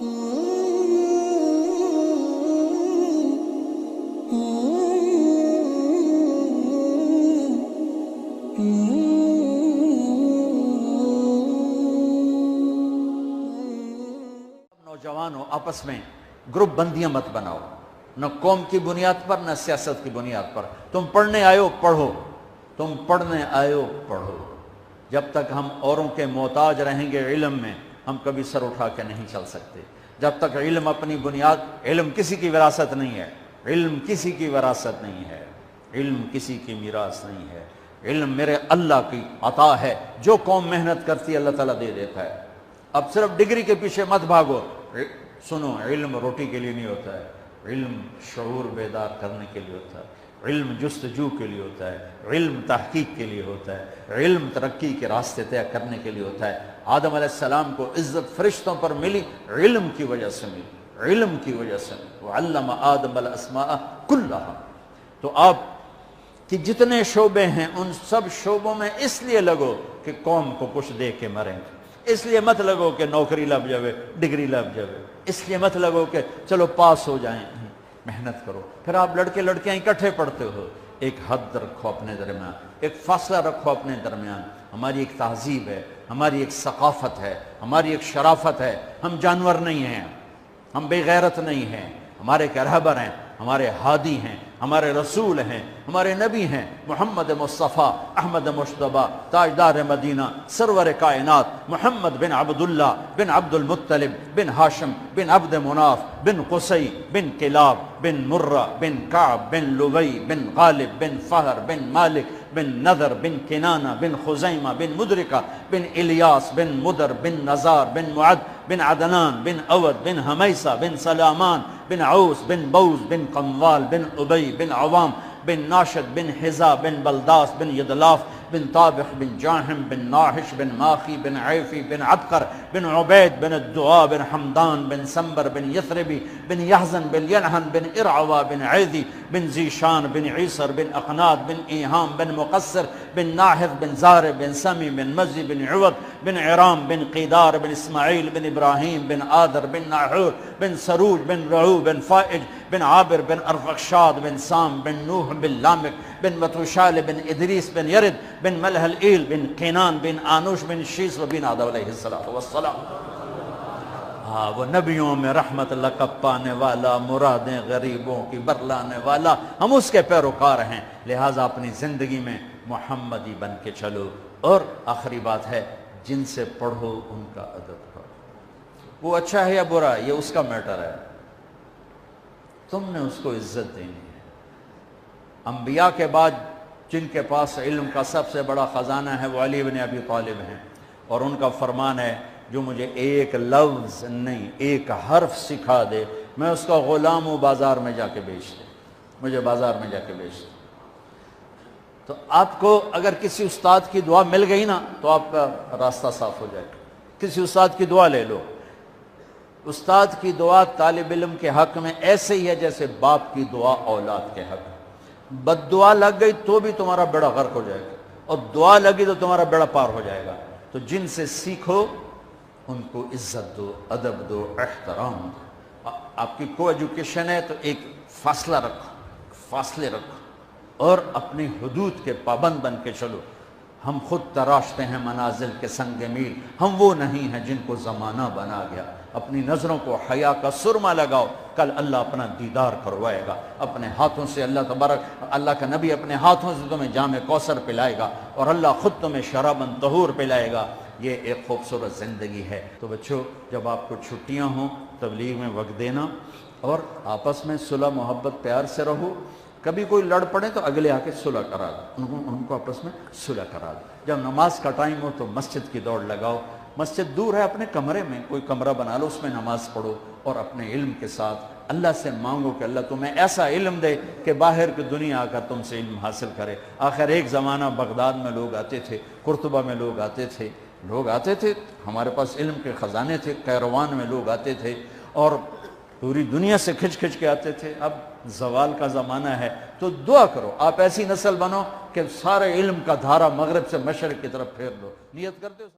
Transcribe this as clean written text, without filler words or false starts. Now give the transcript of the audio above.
نوجوانوں آپس میں گروپ بندیاں مت بناؤ، نہ قوم کی بنیاد پر نہ سیاست کی بنیاد پر۔ تم پڑھنے آئے ہو پڑھو، تم پڑھنے آئے ہو پڑھو۔ جب تک ہم اوروں کے محتاج رہیں گے علم میں، ہم کبھی سر اٹھا کے نہیں چل سکتے۔ جب تک علم اپنی بنیاد، علم کسی کی وراثت نہیں ہے، علم کسی کی وراثت نہیں ہے، علم کسی کی میراث نہیں ہے، علم میرے اللہ کی عطا ہے۔ جو قوم محنت کرتی ہے اللہ تعالیٰ دے دیتا ہے۔ اب صرف ڈگری کے پیچھے مت بھاگو، سنو، علم روٹی کے لیے نہیں ہوتا ہے، علم شعور بیدار کرنے کے لیے ہوتا ہے، علم جستجو کے لیے ہوتا ہے، علم تحقیق کے لیے ہوتا ہے، علم ترقی کے راستے طے کرنے کے لیے ہوتا ہے۔ آدم علیہ السلام کو عزت فرشتوں پر ملی، علم کی وجہ سے ملی، علم کی وجہ سے ملی۔ وعلم آدم الاسماء کلھا۔ تو آپ کہ جتنے شعبے ہیں ان سب شعبوں میں اس لیے لگو کہ قوم کو کچھ دے کے مریں، اس لیے مت لگو کہ نوکری لگ جاوے، ڈگری لگ جاوے، اس لیے مت لگو کہ چلو پاس ہو جائیں۔ محنت کرو۔ پھر آپ لڑکے لڑکیاں اکٹھے پڑھتے ہو، ایک حد رکھو اپنے درمیان، ایک فاصلہ رکھو اپنے درمیان۔ ہماری ایک تہذیب ہے، ہماری ایک ثقافت ہے، ہماری ایک شرافت ہے۔ ہم جانور نہیں ہیں، ہم بے غیرت نہیں ہیں، ہمارے ایک رہبر ہیں، ہمارے ہادی ہیں، ہمارے رسول ہیں، ہمارے نبی ہیں، محمد مصطفیٰ احمد مشتبہ تاجدار مدینہ سرور کائنات محمد بن عبداللہ بن عبد المطلب بن ہاشم بن عبد مناف بن قصی بن کلاب بن مرہ بن کعب بن لبی بن غالب بن فہر بن مالک بن نذر بن کنانہ بن خزیمہ بن مدرکہ بن الیاس بن مدر بن نزار بن معد بن عدنان بن اود بن حمیسہ بن سلامان بن عوس بن بوز بن قموال بن ابی بن عوام بن ناشد بن حزا بن بلداس بن یدلاف بن طابخ بن جاہم بن ناحش بن ماخی بن عیفی بن عبقر بن عبید بن الدعاء بن حمدان بن سنبر بن یثربی بن یحزن بن ینحن بن ارعوا بن عیدی بن زیشان بن عیسر بن اقناد بن ایہام بن مقصر بن ناحذ بن زار بن سمی بن مزی بن عوض بن عرام بن قیدار بن اسماعیل بن ابراہیم بن آدر بن ناحور بن سروج بن رعو بن فائج بن عابر بن ارفخشاد بن سام بن نوح بن لامک بن متوشال بن ادریس بن یرد بن ملح الایل بن قینان بن آنوش بن شیس و بن آدم علیہ السلام۔ ہاں، وہ نبیوں میں رحمت لقب پانے والا، مرادیں غریبوں کی برلانے والا، ہم اس کے پیروکار ہیں۔ لہٰذا اپنی زندگی میں محمدی بن کے چلو۔ اور آخری بات ہے، جن سے پڑھو ان کا ادب کرو۔ وہ اچھا ہے یا برا یہ اس کا میٹر ہے، تم نے اس کو عزت دینی ہے۔ انبیاء کے بعد جن کے پاس علم کا سب سے بڑا خزانہ ہے وہ علی بن ابی طالب ہیں، اور ان کا فرمان ہے جو مجھے ایک لفظ نہیں ایک حرف سکھا دے میں اس کا غلام ہوں، بازار میں جا کے بیچ دے، مجھے بازار میں جا کے بیچ دے۔ تو آپ کو اگر کسی استاد کی دعا مل گئی نا تو آپ کا راستہ صاف ہو جائے گا۔ کسی استاد کی دعا لے لو۔ استاد کی دعا طالب علم کے حق میں ایسے ہی ہے جیسے باپ کی دعا اولاد کے حق میں۔ بد دعا لگ گئی تو بھی تمہارا بیڑا غرق ہو جائے گا، اور دعا لگی تو تمہارا بیڑا پار ہو جائے گا۔ تو جن سے سیکھو ان کو عزت دو، ادب دو، احترام دو۔ آپ کی کو ایجوکیشن ہے تو ایک فاصلہ رکھو، فاصلے رکھو، اور اپنی حدود کے پابند بن کے چلو۔ ہم خود تراشتے ہیں منازل کے سنگ میل، ہم وہ نہیں ہیں جن کو زمانہ بنا گیا۔ اپنی نظروں کو حیا کا سرما لگاؤ، کل اللہ اپنا دیدار کروائے گا۔ اپنے ہاتھوں سے اللہ تبارک، اللہ کا نبی اپنے ہاتھوں سے تمہیں جام کوثر پلائے گا، اور اللہ خود تمہیں شراباً طہور پلائے گا۔ یہ ایک خوبصورت زندگی ہے۔ تو بچوں، جب آپ کو چھٹیاں ہوں تبلیغ میں وقت دینا، اور آپس میں صلح محبت پیار سے رہو۔ کبھی کوئی لڑ پڑے تو اگلے آ کے صلح کرا دو، ان کو آپس میں صلح کرا دو۔ جب نماز کا ٹائم ہو تو مسجد کی دوڑ لگاؤ۔ مسجد دور ہے، اپنے کمرے میں کوئی کمرہ بنا لو، اس میں نماز پڑھو، اور اپنے علم کے ساتھ اللہ سے مانگو کہ اللہ تمہیں ایسا علم دے کہ باہر کی دنیا آ کر تم سے علم حاصل کرے۔ آخر ایک زمانہ بغداد میں لوگ آتے تھے، قرطبہ میں لوگ آتے تھے، ہمارے پاس علم کے خزانے تھے، قیروان میں لوگ آتے تھے، اور پوری دنیا سے کھچ کے آتے تھے۔ اب زوال کا زمانہ ہے، تو دعا کرو آپ ایسی نسل بنو کہ سارے علم کا دھارا مغرب سے مشرق کی طرف پھیر دو۔ نیت کرتے ہو؟